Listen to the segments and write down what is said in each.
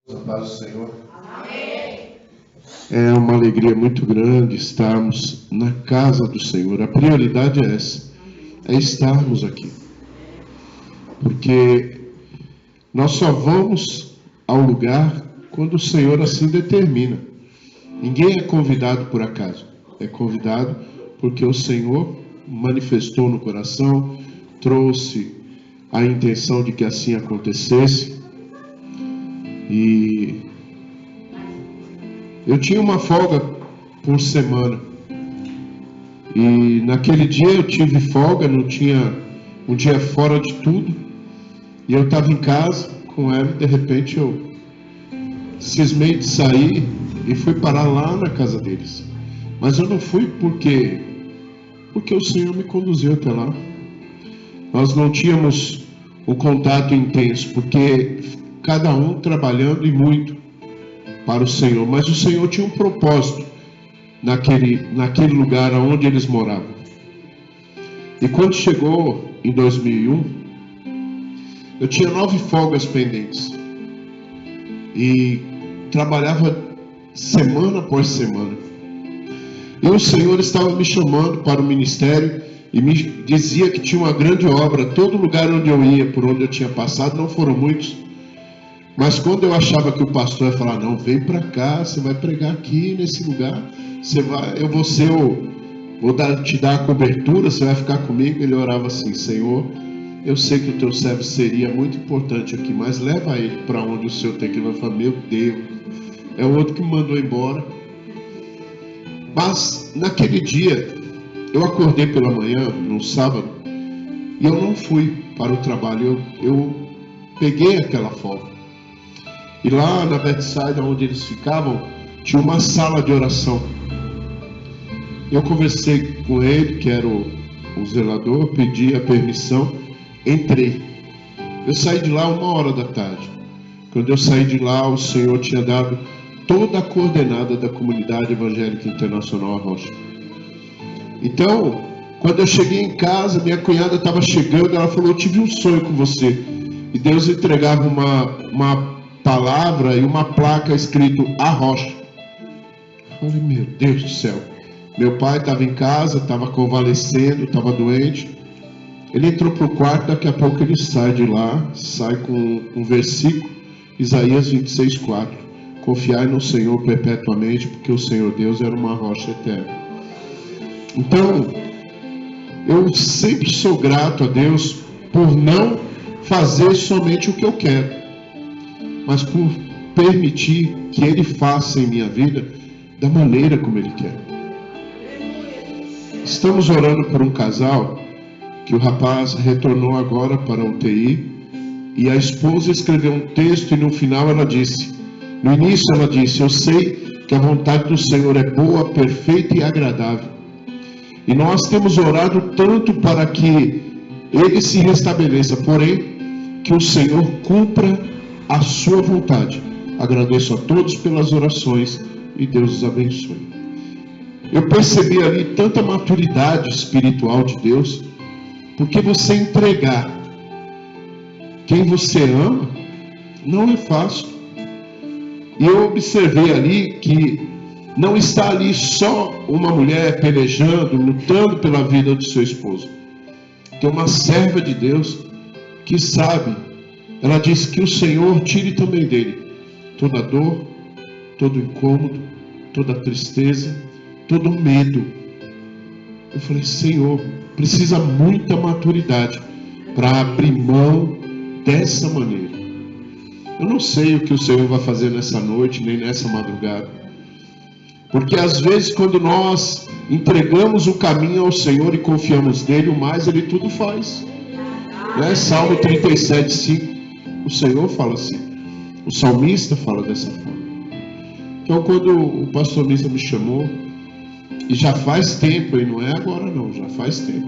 A paz do Senhor. Amém. É uma alegria muito grande estarmos na casa do Senhor. A prioridade é essa, é estarmos aqui. Porque nós só vamos ao lugar quando o Senhor assim determina. Ninguém é convidado por acaso. É convidado porque o Senhor manifestou no coração, trouxe a intenção de que assim acontecesse. E eu tinha uma folga por semana. E naquele dia eu tive folga, não tinha um dia fora de tudo. E eu estava em casa com ela e de repente eu cismei de sair e fui parar lá na casa deles. Mas eu não fui porque o Senhor me conduziu até lá. Nós não tínhamos um contato intenso, porque cada um trabalhando e muito para o Senhor, mas o Senhor tinha um propósito naquele lugar onde eles moravam. E quando chegou em 2001, eu tinha 9 folgas pendentes e trabalhava semana após semana. E o Senhor estava me chamando para o ministério e me dizia que tinha uma grande obra. Todo lugar onde eu ia, por onde eu tinha passado, não foram muitos, mas quando eu achava que o pastor ia falar, não, vem para cá, você vai pregar aqui nesse lugar, eu vou te dar a cobertura, você vai ficar comigo. Ele orava assim, Senhor, eu sei que o teu servo seria muito importante aqui, mas leva ele para onde o Senhor tem que ir. Ele vai falar, meu Deus, é o outro que me mandou embora. Mas naquele dia, eu acordei pela manhã, no sábado, e eu não fui para o trabalho, eu peguei aquela folga. E lá na Bethsaida, onde eles ficavam, tinha uma sala de oração. Eu conversei com ele, que era o zelador, pedi a permissão, entrei. Eu saí de lá 1h da tarde. Quando eu saí de lá, o Senhor tinha dado toda a coordenada da Comunidade Evangélica Internacional Arrocha. Então, quando eu cheguei em casa, minha cunhada estava chegando, ela falou, eu tive um sonho com você. E Deus entregava uma palavra e uma placa escrito Arrocha. Eu falei, meu Deus do céu. Meu pai estava em casa, estava convalescendo, estava doente. Ele entrou para o quarto, daqui a pouco ele sai de lá, sai com um versículo, Isaías 26:4. Confiai no Senhor perpetuamente, porque o Senhor Deus era uma rocha eterna. Então, eu sempre sou grato a Deus por não fazer somente o que eu quero, mas por permitir que Ele faça em minha vida da maneira como Ele quer. Estamos orando por um casal que o rapaz retornou agora para o UTI e a esposa escreveu um texto e no final ela disse, no início ela disse, eu sei que a vontade do Senhor é boa, perfeita e agradável. E nós temos orado tanto para que ele se restabeleça, porém que o Senhor cumpra a sua vontade. Agradeço a todos pelas orações e Deus os abençoe. Eu percebi ali tanta maturidade espiritual de Deus, porque você entregar quem você ama não é fácil. E eu observei ali que não está ali só uma mulher pelejando, lutando pela vida do seu esposo. Tem uma serva de Deus que sabe. Ela disse que o Senhor tire também dele toda dor, todo incômodo, toda tristeza, todo medo. Eu falei, Senhor, precisa muita maturidade para abrir mão dessa maneira. Eu não sei o que o Senhor vai fazer nessa noite, nem nessa madrugada. Porque às vezes quando nós entregamos o caminho ao Senhor e confiamos nele, o mais Ele tudo faz. Né? Salmo 37:5. O Senhor fala assim, o salmista fala dessa forma. Então quando o pastor Misa me chamou, e já faz tempo, e não é agora não, já faz tempo.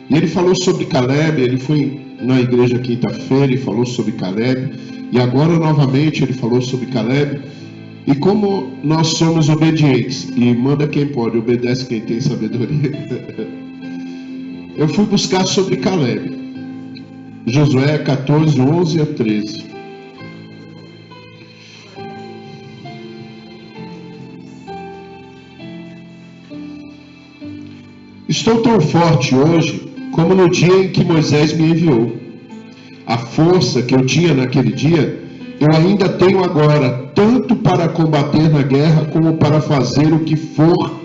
E ele falou sobre Caleb, ele foi na igreja quinta-feira e falou sobre Caleb, e agora novamente ele falou sobre Caleb, e como nós somos obedientes, e manda quem pode, obedece quem tem sabedoria. Eu fui buscar sobre Caleb. Josué 14, 11 a 13. Estou tão forte hoje como no dia em que Moisés me enviou. A força que eu tinha naquele dia, eu ainda tenho agora, tanto para combater na guerra, como para fazer o que for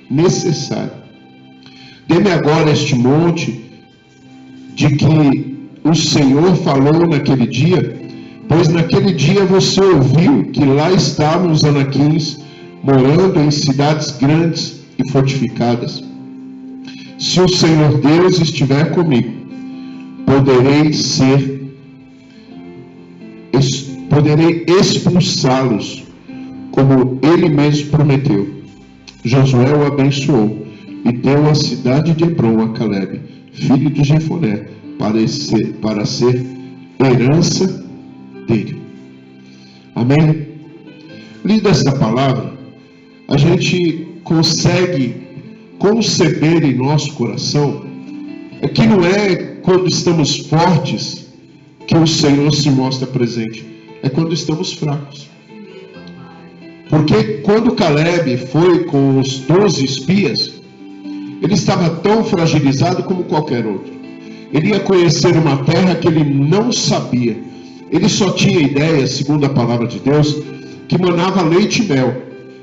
necessário. Dê-me agora este monte de que o Senhor falou naquele dia, pois naquele dia você ouviu que lá estavam os anaquins, morando em cidades grandes e fortificadas. Se o Senhor Deus estiver comigo, poderei expulsá-los, como ele mesmo prometeu. Josué o abençoou e deu a cidade de Hebrom a Calebe, filho de Jefoné, para ser herança dele. Amém? Lida esta palavra, a gente consegue conceber em nosso coração que não é quando estamos fortes que o Senhor se mostra presente, é quando estamos fracos. Porque quando Calebe foi com os 12 espias, ele estava tão fragilizado como qualquer outro. Ele ia conhecer uma terra que ele não sabia. Ele só tinha ideia, segundo a palavra de Deus, que manava leite e mel.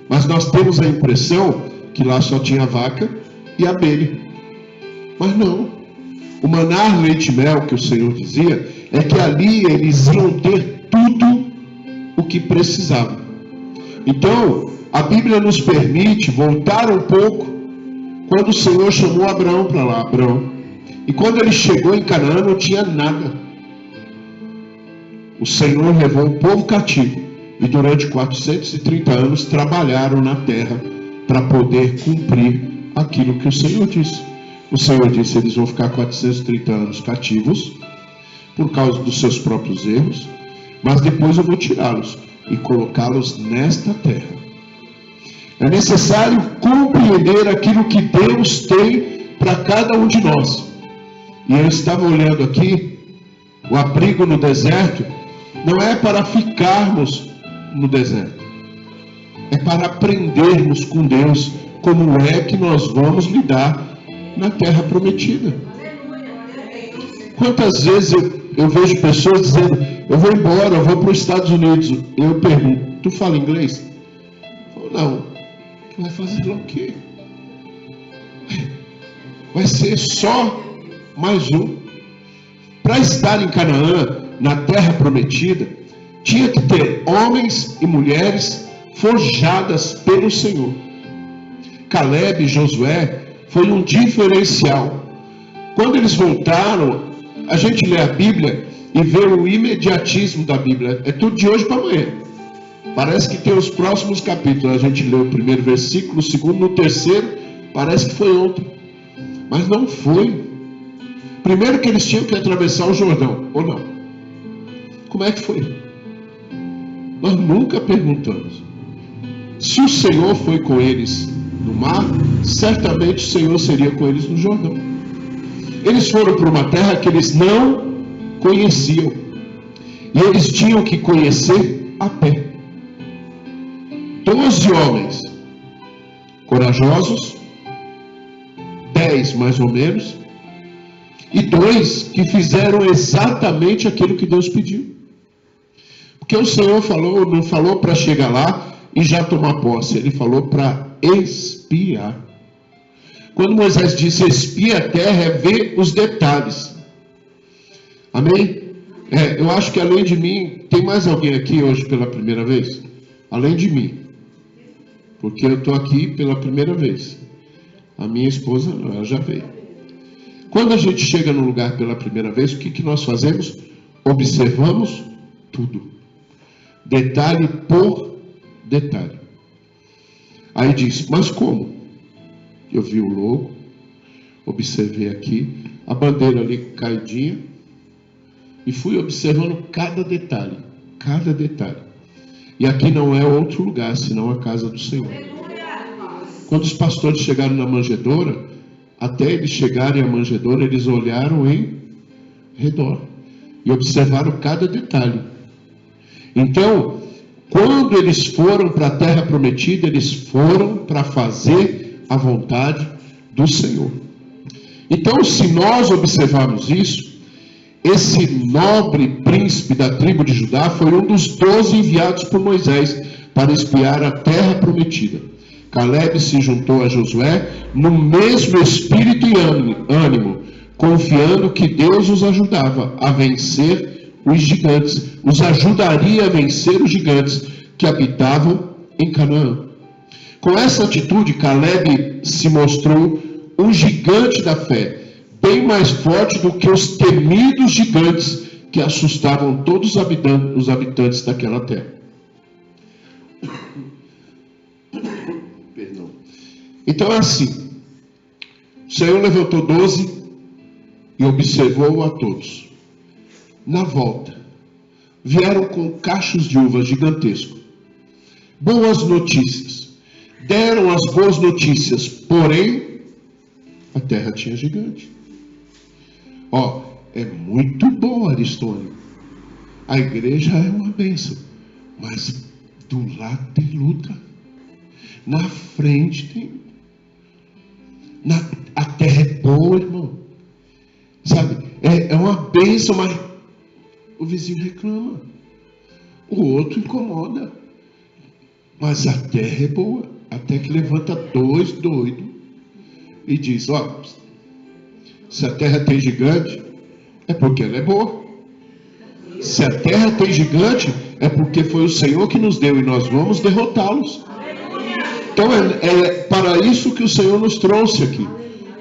Mas nós temos a impressão que lá só tinha vaca e abelha. Mas não. O manar leite e mel que o Senhor dizia é que ali eles iam ter tudo o que precisavam. Então, a Bíblia nos permite voltar um pouco quando o Senhor chamou Abraão para lá. E quando ele chegou em Canaã não tinha nada. O Senhor levou o povo cativo e durante 430 anos trabalharam na terra para poder cumprir aquilo que o Senhor disse. O Senhor disse: eles vão ficar 430 anos cativos por causa dos seus próprios erros, mas depois eu vou tirá-los e colocá-los nesta terra. É necessário compreender aquilo que Deus tem para cada um de nós. E eu estava olhando aqui, o abrigo no deserto não é para ficarmos no deserto, é para aprendermos com Deus como é que nós vamos lidar na terra prometida. Quantas vezes eu vejo pessoas dizendo: eu vou embora, eu vou para os Estados Unidos. Eu pergunto: tu fala inglês? Eu falo: não. Tu vai fazer lá o quê? Vai ser só mais um. Para estar em Canaã, na terra prometida, tinha que ter homens e mulheres forjadas pelo Senhor. Calebe e Josué foi um diferencial. Quando eles voltaram, a gente lê a Bíblia e vê o imediatismo da Bíblia. É tudo de hoje para amanhã. Parece que tem os próximos capítulos. A gente lê o primeiro versículo, o segundo, no terceiro, parece que foi ontem. Mas não foi. Primeiro que eles tinham que atravessar o Jordão, ou não? Como é que foi? Nós nunca perguntamos. Se o Senhor foi com eles no mar, certamente o Senhor seria com eles no Jordão. Eles foram para uma terra que eles não conheciam. E eles tinham que conhecer a pé. 12 homens corajosos, 10 mais ou menos, e 2 que fizeram exatamente aquilo que Deus pediu. Porque o Senhor não falou para chegar lá e já tomar posse, ele falou para espiar. Quando Moisés disse espia a terra, é ver os detalhes. Amém? Eu acho que além de mim, tem mais alguém aqui hoje pela primeira vez? Além de mim. Porque eu estou aqui pela primeira vez. A minha esposa não, ela já veio. Quando a gente chega num lugar pela primeira vez, o que nós fazemos? Observamos tudo. Detalhe por detalhe. Aí diz: mas como? Eu vi o logo, observei aqui, a bandeira ali caidinha, e fui observando cada detalhe, cada detalhe. E aqui não é outro lugar, senão a casa do Senhor. Quando os pastores chegaram na manjedoura, até eles chegarem à manjedoura, eles olharam em redor e observaram cada detalhe. Então, quando eles foram para a terra prometida, eles foram para fazer a vontade do Senhor. Então, se nós observarmos isso, esse nobre príncipe da tribo de Judá foi um dos 12 enviados por Moisés para espiar a terra prometida. Caleb se juntou a Josué no mesmo espírito e ânimo, confiando que Deus os ajudava a vencer os gigantes, os ajudaria a vencer os gigantes que habitavam em Canaã. Com essa atitude, Caleb se mostrou um gigante da fé, bem mais forte do que os temidos gigantes que assustavam todos os habitantes daquela terra. Perdão. Então é assim, o Senhor levantou 12 e observou a todos. Na volta, vieram com cachos de uvas gigantescos. Boas notícias. Deram as boas notícias, porém, a terra tinha gigante. É muito bom, Aristônio. A igreja é uma bênção, mas do lado tem luta. Na frente tem. A terra é boa, irmão. Sabe? É uma bênção, mas o vizinho reclama. O outro incomoda. Mas a terra é boa. Até que levanta 2 doidos e diz: se a terra tem gigante, é porque ela é boa. Se a terra tem gigante, é porque foi o Senhor que nos deu e nós vamos derrotá-los. Então é para isso que o Senhor nos trouxe aqui,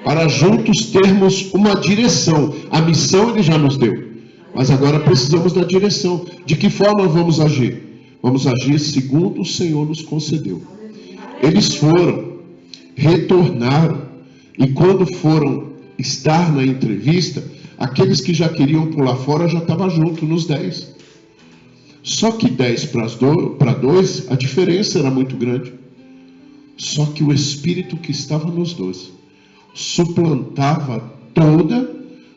para juntos termos uma direção. A missão Ele já nos deu, mas agora precisamos da direção. De que forma vamos agir? Vamos agir segundo o Senhor nos concedeu. Eles foram, retornaram, e quando foram estar na entrevista, aqueles que já queriam pular fora já estavam junto nos 10. Só que 10 para 2, a diferença era muito grande. Só que o Espírito que estava nos 12 suplantava toda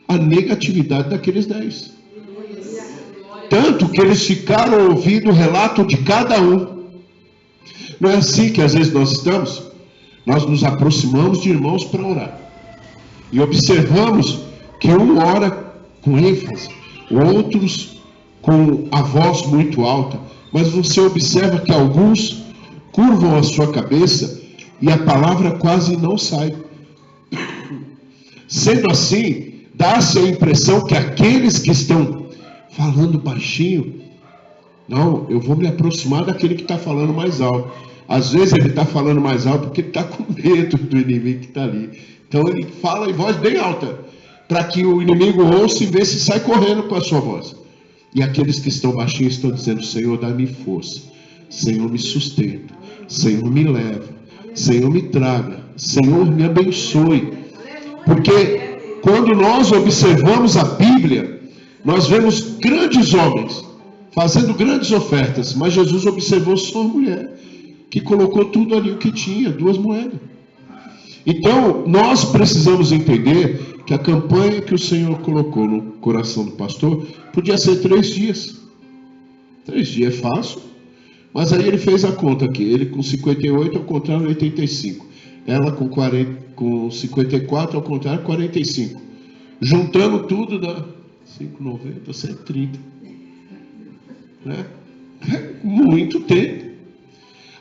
a negatividade daqueles 10. Tanto que eles ficaram ouvindo o relato de cada um. Não é assim que às vezes nós estamos? Nós nos aproximamos de irmãos para orar. E observamos que um ora com ênfase, outros com a voz muito alta. Mas você observa que alguns curvam a sua cabeça e a palavra quase não sai. Sendo assim, dá-se a impressão que aqueles que estão falando baixinho, não, eu vou me aproximar daquele que está falando mais alto. Às vezes ele está falando mais alto porque ele está com medo do inimigo que está ali. Então ele fala em voz bem alta, para que o inimigo ouça e vê se sai correndo com a sua voz. E aqueles que estão baixinhos estão dizendo: Senhor, dá-me força, Senhor, me sustenta, Senhor, me leva, Senhor, me traga, Senhor, me abençoe. Porque quando nós observamos a Bíblia, nós vemos grandes homens fazendo grandes ofertas, mas Jesus observou só uma mulher que colocou tudo ali o que tinha, 2 moedas. Então nós precisamos entender que a campanha que o Senhor colocou no coração do pastor podia ser 3 dias. 3 dias é fácil, mas aí ele fez a conta aqui, ele com 58 ao contrário 85, ela com 54 ao contrário 45, juntando tudo dá 5,90, 130, né? É muito tempo.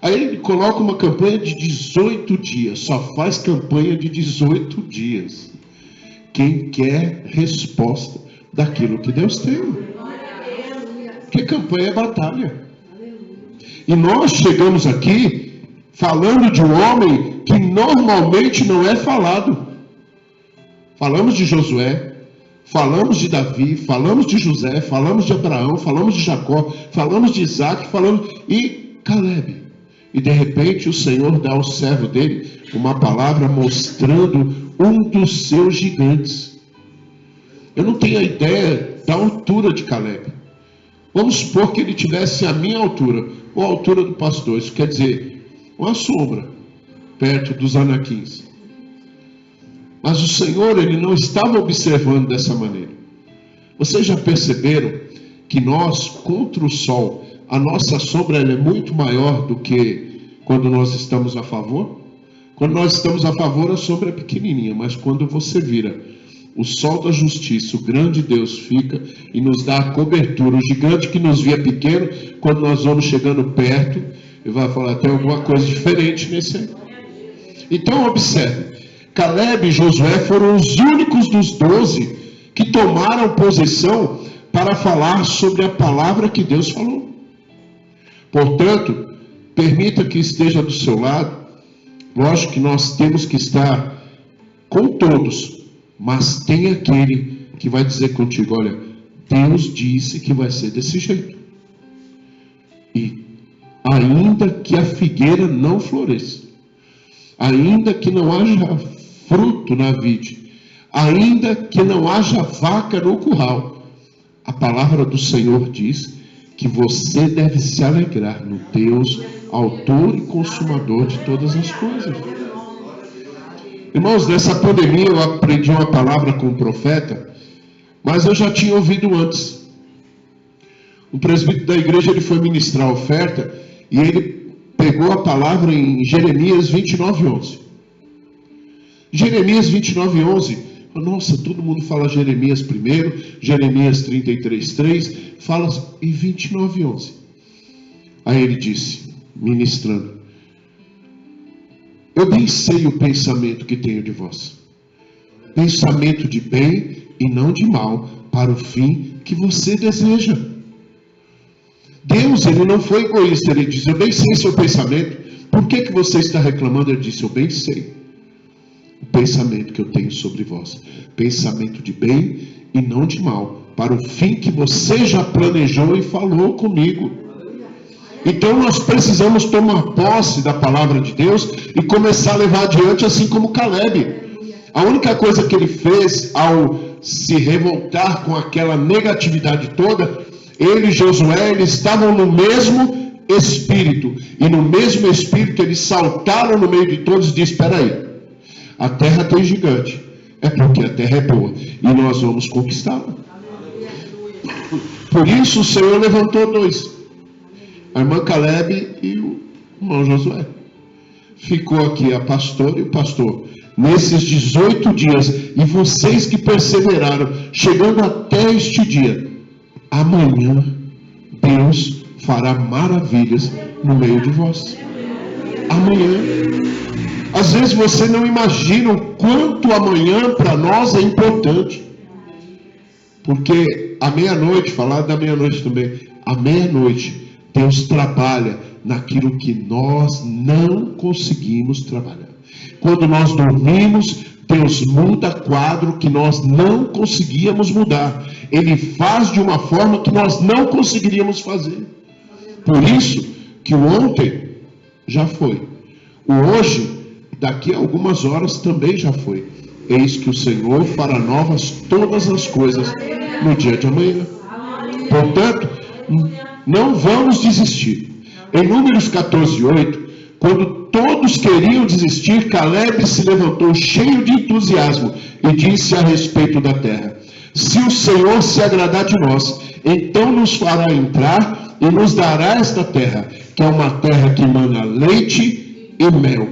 Aí ele coloca uma campanha de 18 dias, só faz campanha de 18 dias. Quem quer resposta daquilo que Deus tem. Porque campanha é batalha. E nós chegamos aqui falando de um homem que normalmente não é falado. Falamos de Josué, falamos de Davi, falamos de José, falamos de Abraão, falamos de Jacó, falamos de Isaac, e Caleb. E de repente o Senhor dá ao servo dele uma palavra mostrando um dos seus gigantes. Eu não tenho a ideia da altura de Caleb. Vamos supor que ele tivesse a minha altura, ou a altura do pastor. Isso quer dizer, uma sombra, perto dos anaquins. Mas o Senhor, Ele não estava observando dessa maneira. Vocês já perceberam que nós, contra o sol, a nossa sombra ela é muito maior do que quando nós estamos a favor? Quando nós estamos a favor, a sombra é pequenininha, mas quando você vira o sol da justiça, o grande Deus fica e nos dá a cobertura. O gigante que nos via pequeno, quando nós vamos chegando perto, ele vai falar, tem alguma coisa diferente nesse aí. Então observe, Caleb e Josué foram os únicos dos 12 que tomaram posição para falar sobre a palavra que Deus falou. Portanto, permita que esteja do seu lado. Lógico que nós temos que estar com todos, mas tem aquele que vai dizer contigo, olha, Deus disse que vai ser desse jeito. E ainda que a figueira não floresça, ainda que não haja fruto na vide, ainda que não haja vaca no curral, a palavra do Senhor diz que você deve se alegrar no Deus, autor e consumador de todas as coisas. Irmãos, nessa pandemia eu aprendi uma palavra com um profeta, mas eu já tinha ouvido antes. Um presbítero da igreja, ele foi ministrar a oferta, e ele pegou a palavra em Jeremias 29:11. Jeremias 29:11, nossa, todo mundo fala Jeremias primeiro, Jeremias 33:3, fala em 29:11. Aí ele disse, ministrando, eu bem sei o pensamento que tenho de vós, pensamento de bem e não de mal, para o fim que você deseja. Deus, ele não foi egoísta, ele disse, eu bem sei seu pensamento, por que você está reclamando? Ele disse, eu bem sei o pensamento que eu tenho sobre vós, pensamento de bem e não de mal, para o fim que você já planejou e falou comigo. Então nós precisamos tomar posse da palavra de Deus e começar a levar adiante, assim como Caleb. A única coisa que ele fez ao se revoltar com aquela negatividade toda, ele e Josué, eles estavam no mesmo espírito, e no mesmo espírito eles saltaram no meio de todos e disseram, espera aí, a terra tem gigante, é porque a terra é boa, e nós vamos conquistá-la. Por isso o Senhor levantou 2, a irmã Caleb e o irmão Josué. Ficou aqui a pastora e o pastor, nesses 18 dias, e vocês que perseveraram, chegando até este dia, amanhã Deus fará maravilhas no meio de vós. Amanhã. Às vezes você não imagina o quanto amanhã para nós é importante. Porque à meia-noite, falar da meia-noite também, à meia-noite Deus trabalha naquilo que nós não conseguimos trabalhar. Quando nós dormimos, Deus muda quadro que nós não conseguíamos mudar. Ele faz de uma forma que nós não conseguiríamos fazer. Por isso que o ontem já foi. O hoje, daqui a algumas horas, também já foi. Eis que o Senhor fará novas todas as coisas no dia de amanhã. Portanto, não vamos desistir. Em Números 14:8, quando todos queriam desistir, Caleb se levantou cheio de entusiasmo e disse a respeito da terra, se o Senhor se agradar de nós, então nos fará entrar e nos dará esta terra, que é uma terra que emana leite e mel.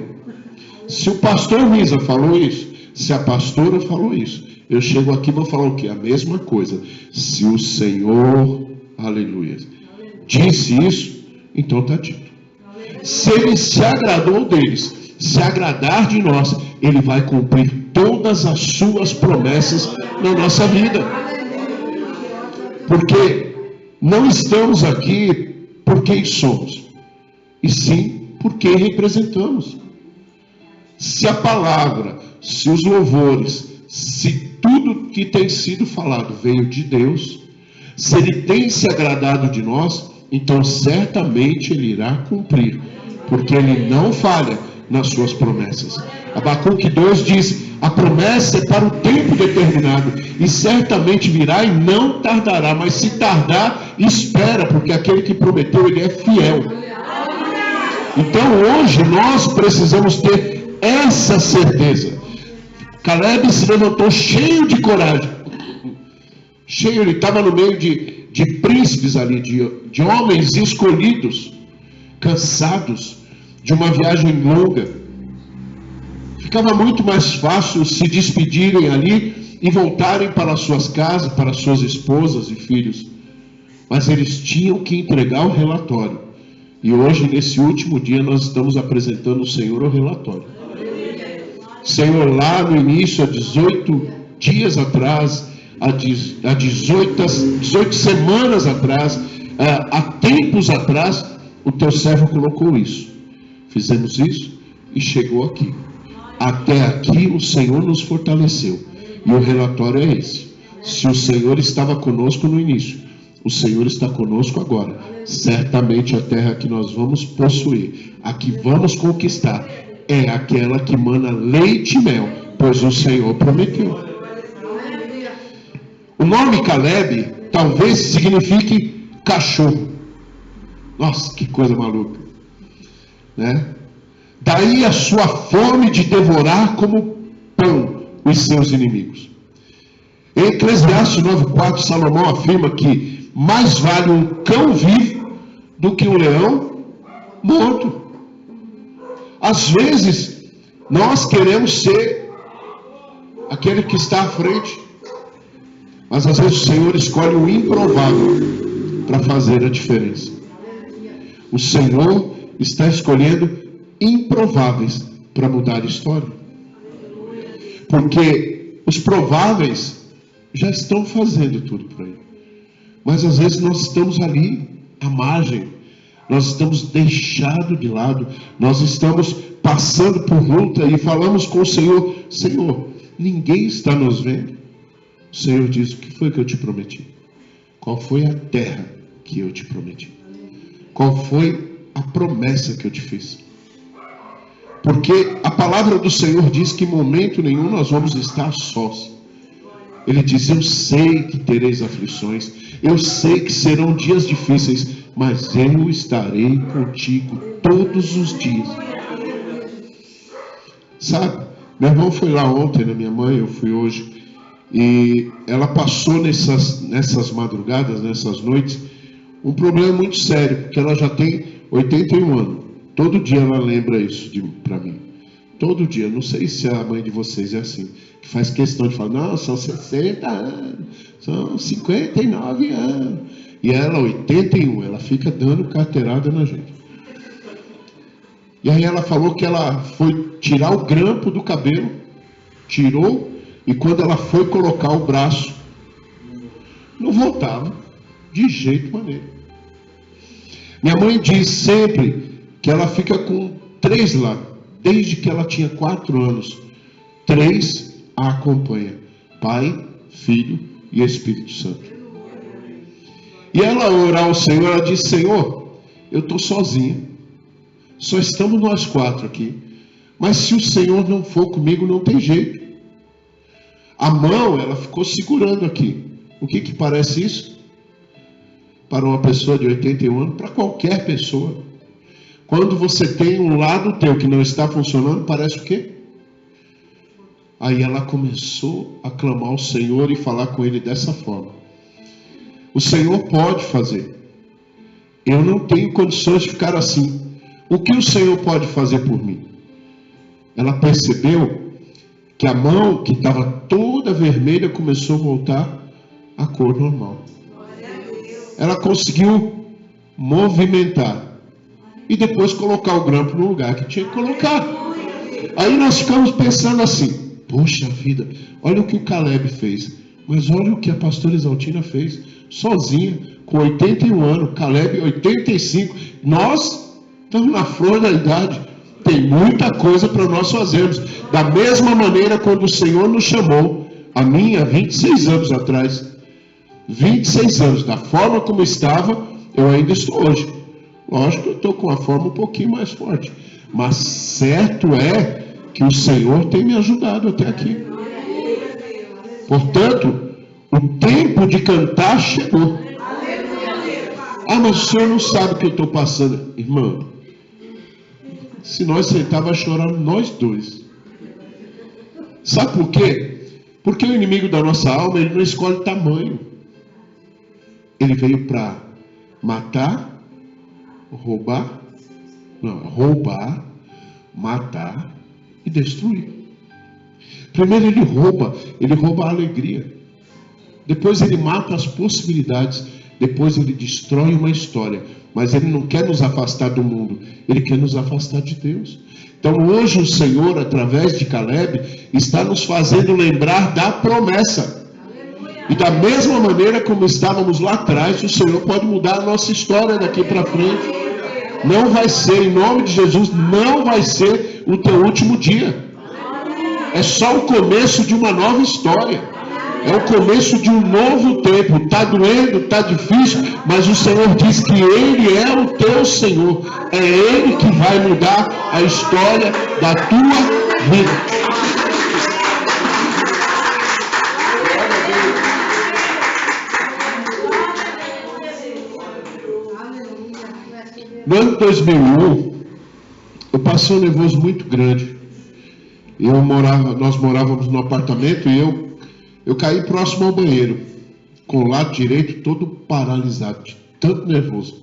Se o pastor Misa falou isso, se a pastora falou isso, eu chego aqui e vou falar o quê? A mesma coisa. Se o Senhor, aleluia, disse isso, então está dito. Se ele se agradou deles, se agradar de nós, ele vai cumprir todas as suas promessas na nossa vida. Porque não estamos aqui por quem somos, e sim por quem representamos. Se a palavra, se os louvores, se tudo que tem sido falado veio de Deus, se ele tem se agradado de nós, então certamente ele irá cumprir, porque ele não falha nas suas promessas. Abacuque 2 diz, a promessa é para o tempo determinado, e certamente virá e não tardará, mas se tardar, espera, porque aquele que prometeu, ele é fiel. Então hoje nós precisamos ter essa certeza. Caleb se levantou cheio de coragem, cheio, ele estava no meio de príncipes ali, de homens escolhidos, cansados de uma viagem longa. ficava muito mais fácil se despedirem ali e voltarem para suas casas, para suas esposas e filhos. Mas eles tinham que entregar o relatório. E hoje, nesse último dia, nós estamos apresentando ao Senhor o relatório. Senhor, lá no início, há 18 dias atrás, há 18 semanas atrás, há tempos atrás, o teu servo colocou isso. Fizemos isso e chegou aqui. Até aqui o Senhor nos fortaleceu. E o relatório é esse. Se o Senhor estava conosco no início, o Senhor está conosco agora. Certamente a terra que nós vamos possuir, a que vamos conquistar, é aquela que mana leite e mel, pois o Senhor prometeu. O nome Caleb talvez signifique cachorro. Nossa, que coisa maluca, né? Daí a sua fome de devorar como pão os seus inimigos. Em Eclesiastes 9,4, Salomão afirma que mais vale um cão vivo do que um leão morto. Às vezes, nós queremos ser aquele que está à frente, mas às vezes o Senhor escolhe o improvável para fazer a diferença. O Senhor está escolhendo improváveis para mudar a história. Porque os prováveis já estão fazendo tudo por aí. Mas às vezes nós estamos ali à margem. Nós estamos deixados de lado. Nós estamos passando por luta e falamos com o Senhor: Senhor, ninguém está nos vendo. O Senhor diz: o que foi que eu te prometi? Qual foi a terra que eu te prometi? Qual foi a promessa que eu te fiz? Porque a palavra do Senhor diz que em momento nenhum nós vamos estar sós. Ele diz: eu sei que tereis aflições, eu sei que serão dias difíceis, mas eu estarei contigo todos os dias. Sabe, meu irmão foi lá ontem na minha mãe, eu fui hoje, e ela passou nessas madrugadas, nessas noites, um problema muito sério, porque ela já tem 81 anos. Todo dia ela lembra isso para mim. Todo dia. Não sei se a mãe de vocês é assim, que faz questão de falar: não, são 60 anos, são 59 anos. E ela, 81, ela fica dando carteirada na gente. E aí ela falou que ela foi tirar o grampo do cabelo, tirou, e quando ela foi colocar o braço, não voltava de jeito maneiro. Minha mãe diz sempre que ela fica com 3 lá, desde que ela tinha 4 anos. 3 a acompanha: Pai, Filho e Espírito Santo. E ela orar ao Senhor, ela diz: Senhor, eu estou sozinha, só estamos nós 4 aqui, mas se o Senhor não for comigo, não tem jeito. A mão, ela ficou segurando aqui. O que parece isso? Para uma pessoa de 81 anos, para qualquer pessoa. Quando você tem um lado teu que não está funcionando, parece o quê? Aí ela começou a clamar ao Senhor e falar com Ele dessa forma: o Senhor pode fazer. Eu não tenho condições de ficar assim. O que o Senhor pode fazer por mim? Ela percebeu que a mão, que estava toda vermelha, começou a voltar à cor normal. Ela conseguiu movimentar e depois colocar o grampo no lugar que tinha que colocar. Aí nós ficamos pensando assim: poxa vida, olha o que o Caleb fez, mas olha o que a pastora Exaltina fez, sozinha, com 81 anos, Caleb 85, nós estamos na flor da idade, tem muita coisa para nós fazermos. Da mesma maneira, quando o Senhor nos chamou, a mim, há 26 anos atrás, 26 anos, da forma como estava, eu ainda estou hoje. Lógico que eu estou com a forma um pouquinho mais forte, mas certo é que o Senhor tem me ajudado até aqui. Portanto, o tempo de cantar chegou. Ah, mas o Senhor não sabe o que eu estou passando. Irmão, se nós sentávamos a chorar, nós dois. Sabe por quê? Porque o inimigo da nossa alma, ele não escolhe tamanho. Ele veio para matar, roubar, matar e destruir. Primeiro ele rouba a alegria. Depois ele mata as possibilidades. Depois ele destrói uma história. Mas ele não quer nos afastar do mundo, ele quer nos afastar de Deus. Então hoje o Senhor, através de Caleb, está nos fazendo lembrar da promessa. E da mesma maneira como estávamos lá atrás, o Senhor pode mudar a nossa história daqui para frente. Não vai ser, em nome de Jesus, não vai ser o teu último dia. É só o começo de uma nova história. É o começo de um novo tempo. Está doendo, está difícil, mas o Senhor diz que Ele é o teu Senhor. É Ele que vai mudar a história da tua vida. No ano de 2001, eu passei um nervoso muito grande. Nós morávamos no apartamento e eu caí próximo ao banheiro, com o lado direito todo paralisado, de tanto nervoso.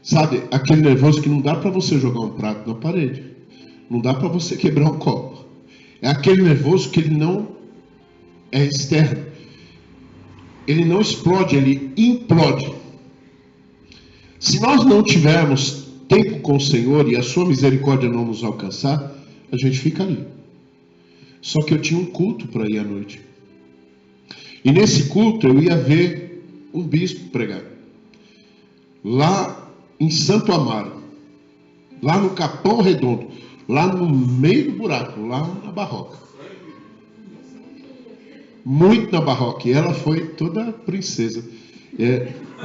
Sabe, aquele nervoso que não dá para você jogar um prato na parede, não dá para você quebrar um copo. É aquele nervoso que ele não é externo, ele não explode, ele implode. Se nós não tivermos tempo com o Senhor e a sua misericórdia não nos alcançar, a gente fica ali. Só que eu tinha um culto para ir à noite. E nesse culto eu ia ver um bispo pregar. Lá em Santo Amaro. Lá no Capão Redondo. Lá no meio do buraco. Lá na Barroca. Muito na Barroca. E ela foi toda princesa.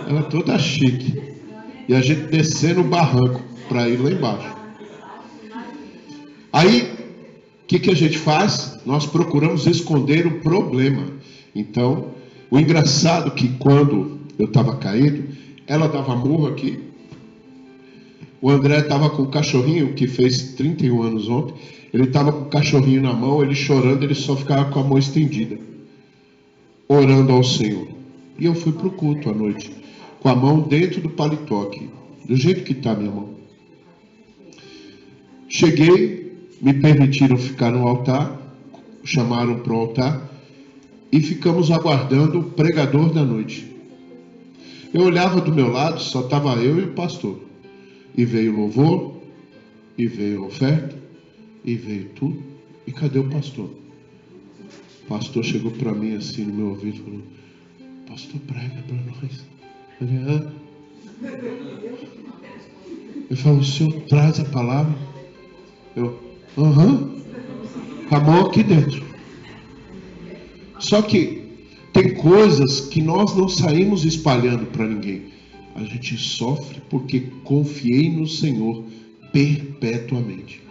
Ela toda chique. E a gente descendo o barranco para ir lá embaixo. Aí, o que a gente faz? Nós procuramos esconder o problema. Então, o engraçado é que quando eu estava caído, ela dava murro aqui. O André estava com o cachorrinho, que fez 31 anos ontem. Ele estava com o cachorrinho na mão, ele chorando, ele só ficava com a mão estendida, orando ao Senhor. E eu fui para o culto à noite, com a mão dentro do paletó aqui, do jeito que está a minha mão. Cheguei, me permitiram ficar no altar, chamaram para o altar, e ficamos aguardando o pregador da noite. Eu olhava do meu lado, só estava eu e o pastor. E veio o louvor, e veio a oferta, e veio tudo. E cadê o pastor? O pastor chegou para mim assim no meu ouvido e falou: pastor, prega para nós. Eu falei: Ele falou: o senhor traz a palavra? Com a mão aqui dentro. Só que tem coisas que nós não saímos espalhando para ninguém. A gente sofre porque confiei no Senhor perpetuamente.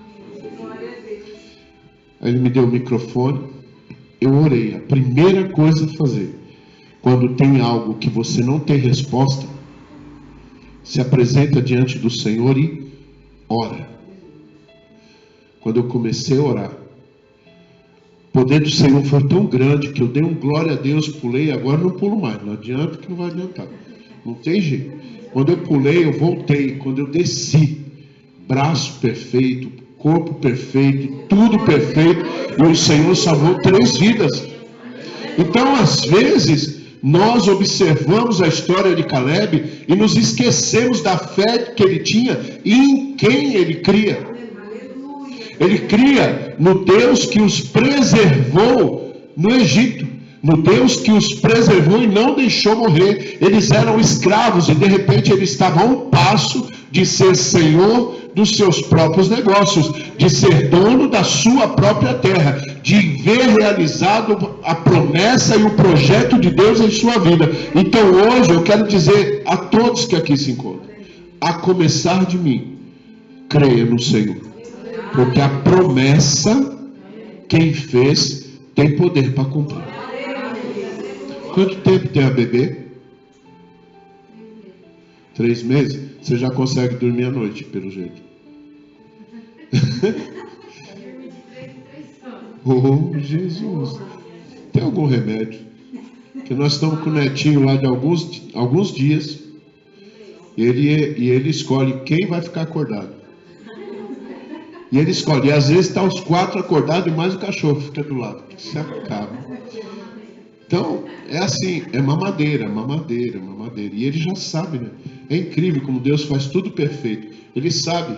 Aí ele me deu o microfone, eu orei. A primeira coisa a fazer, quando tem algo que você não tem resposta, se apresenta diante do Senhor e ora. Quando eu comecei a orar, o poder do Senhor foi tão grande que eu dei um glória a Deus, pulei, agora não pulo mais, não adianta que não vai adiantar, não tem jeito. Quando eu pulei, eu voltei. Quando eu desci, braço perfeito, corpo perfeito, tudo perfeito, e o Senhor salvou 3 vidas. Então, às vezes, nós observamos a história de Caleb e nos esquecemos da fé que ele tinha e em quem ele cria. Ele cria no Deus que os preservou no Egito, no Deus que os preservou e não deixou morrer. Eles eram escravos e de repente ele estava a um passo de ser senhor dos seus próprios negócios, de ser dono da sua própria terra, de ver realizado a promessa e o projeto de Deus em sua vida. Então hoje eu quero dizer a todos que aqui se encontram, a começar de mim, creia no Senhor. Porque a promessa, quem fez, tem poder para cumprir. Quanto tempo tem a bebê? 3 meses? Você já consegue dormir à noite, pelo jeito. Oh, Jesus. Tem algum remédio? Que nós estamos com o netinho lá de alguns dias. E ele escolhe quem vai ficar acordado. E ele escolhe. E às vezes está os 4 acordados e mais o cachorro fica do lado. Se acaba. Então, é assim, é mamadeira. E ele já sabe, né? É incrível como Deus faz tudo perfeito. Ele sabe.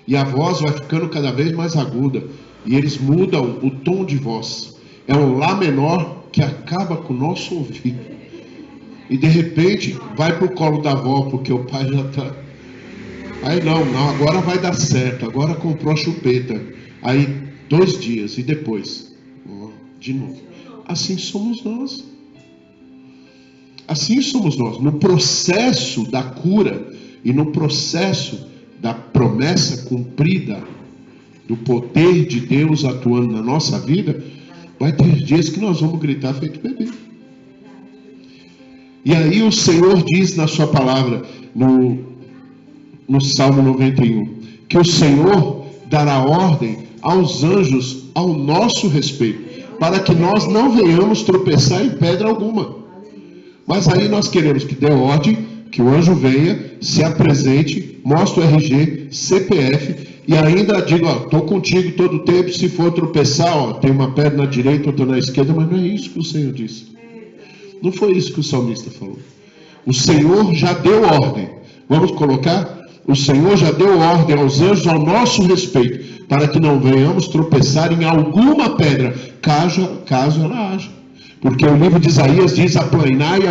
E a voz vai ficando cada vez mais aguda. E eles mudam o tom de voz. É um Lá menor que acaba com o nosso ouvido. E de repente, vai para o colo da avó, porque o pai já está... Aí não, agora vai dar certo. Agora comprou a chupeta. Aí 2 dias e depois, de novo. Assim somos nós. Assim somos nós. No processo da cura e no processo da promessa cumprida, do poder de Deus atuando na nossa vida, vai ter dias que nós vamos gritar feito bebê. E aí o Senhor diz na sua palavra, no Salmo 91, que o Senhor dará ordem aos anjos ao nosso respeito, para que nós não venhamos tropeçar em pedra alguma. Mas aí nós queremos que dê ordem, que o anjo venha, se apresente, mostre o RG, CPF, e ainda diga, estou contigo todo o tempo, se for tropeçar, tem uma pedra na direita, outra na esquerda, mas não é isso que o Senhor disse. Não foi isso que o salmista falou. O Senhor já deu ordem. Vamos colocar? O Senhor já deu ordem aos anjos ao nosso respeito, para que não venhamos tropeçar em alguma pedra, caso ela haja. Porque o livro de Isaías diz, aplanai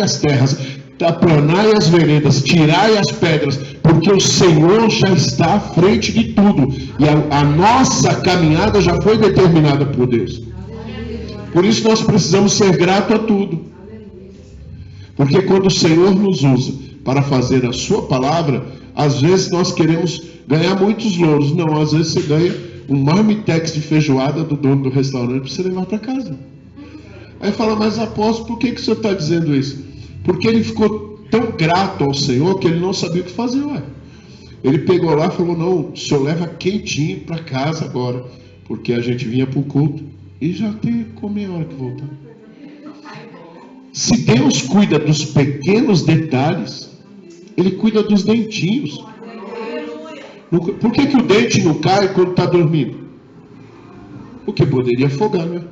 as terras, aplanai as veredas, tirai as pedras, porque o Senhor já está à frente de tudo, e a nossa caminhada já foi determinada por Deus. Por isso nós precisamos ser gratos a tudo. Porque quando o Senhor nos usa para fazer a sua palavra, às vezes nós queremos ganhar muitos louros. Não, às vezes você ganha um marmitex de feijoada do dono do restaurante para você levar para casa. Aí fala, mas apóstolo, por que o senhor está dizendo isso? Porque ele ficou tão grato ao Senhor que ele não sabia o que fazer. Ele pegou lá e falou, não, o senhor leva quentinho para casa agora, porque a gente vinha para o culto e já tem que comer a hora que voltar. Se Deus cuida dos pequenos detalhes, Ele cuida dos dentinhos. Por que o dente não cai quando está dormindo? Porque poderia afogar, né?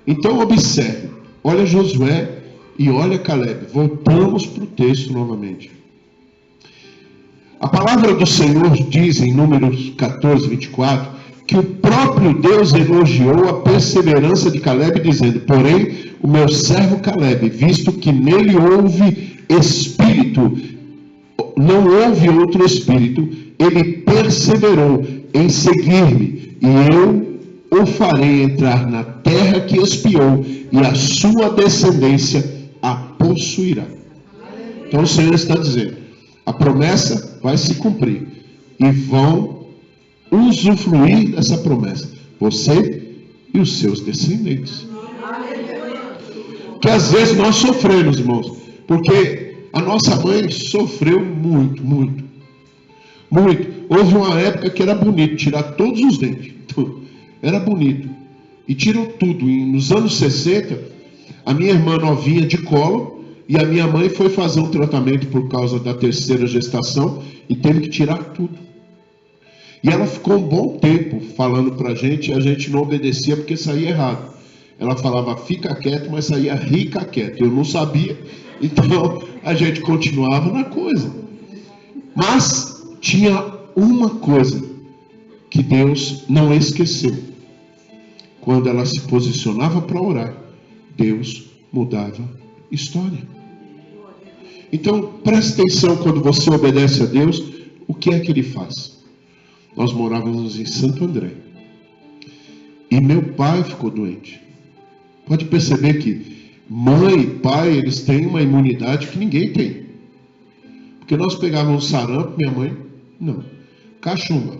Então observe, olha Josué e olha Caleb. Voltamos para o texto novamente. A palavra do Senhor diz em Números 14, 24, que o próprio Deus elogiou a perseverança de Caleb, dizendo, porém, o meu servo Caleb, visto que nele houve espírito, não houve outro espírito, ele perseverou em seguir-me, e eu o farei entrar na terra que espiou, e a sua descendência a possuirá. Então o Senhor está dizendo, a promessa vai se cumprir, e vão usufruir dessa promessa, você e os seus descendentes. Que às vezes nós sofremos, irmãos, porque a nossa mãe sofreu muito. Houve uma época que era bonito tirar todos os dentes, era bonito, e tirou tudo. Nos anos 60, a minha irmã novinha de colo, e a minha mãe foi fazer um tratamento por causa da 3ª gestação, e teve que tirar tudo. E ela ficou um bom tempo falando para a gente, e a gente não obedecia porque saía errado. Ela falava, fica quieto, mas saía rica quieto. Eu não sabia, então a gente continuava na coisa. Mas tinha uma coisa que Deus não esqueceu. Quando ela se posicionava para orar, Deus mudava história. Então preste atenção, quando você obedece a Deus, o que é que Ele faz? Nós morávamos em Santo André, e meu pai ficou doente. Pode perceber que mãe e pai, eles têm uma imunidade que ninguém tem. Porque nós pegávamos sarampo, minha mãe, não. Cachumba,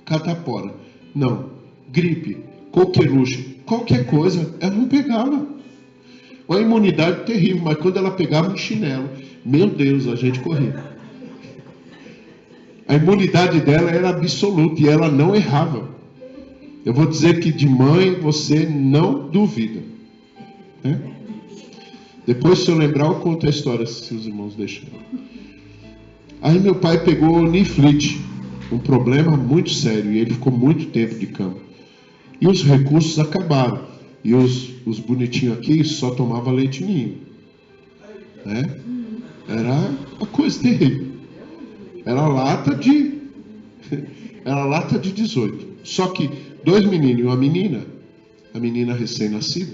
catapora, não. Gripe, coqueluche, qualquer coisa, ela não pegava. Uma imunidade terrível, mas quando ela pegava um chinelo, meu Deus, a gente corria. A imunidade dela era absoluta e ela não errava. Eu vou dizer que de mãe você não duvida. Depois, se eu lembrar, eu conto a história, se os irmãos deixarem. Aí meu pai pegou o Niflit, um problema muito sério e ele ficou muito tempo de cama. E os recursos acabaram. E os bonitinhos aqui só tomavam leite ninho. Né? Era uma coisa terrível. Era lata de 18. Só que 2 meninos e uma menina, a menina recém-nascida,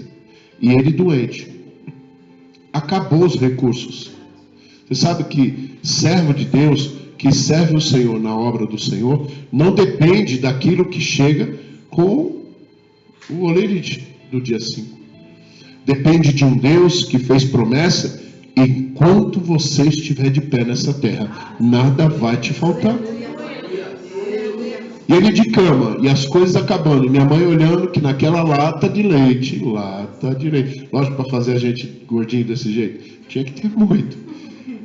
e ele doente. Acabou os recursos. Você sabe que servo de Deus, que serve o Senhor na obra do Senhor, não depende daquilo que chega com o olerite do dia 5. Depende de um Deus que fez promessa. Enquanto você estiver de pé nessa terra, nada vai te faltar. E ele de cama, e as coisas acabando, e minha mãe olhando que naquela lata de leite, lógico, para fazer a gente gordinho desse jeito, tinha que ter muito.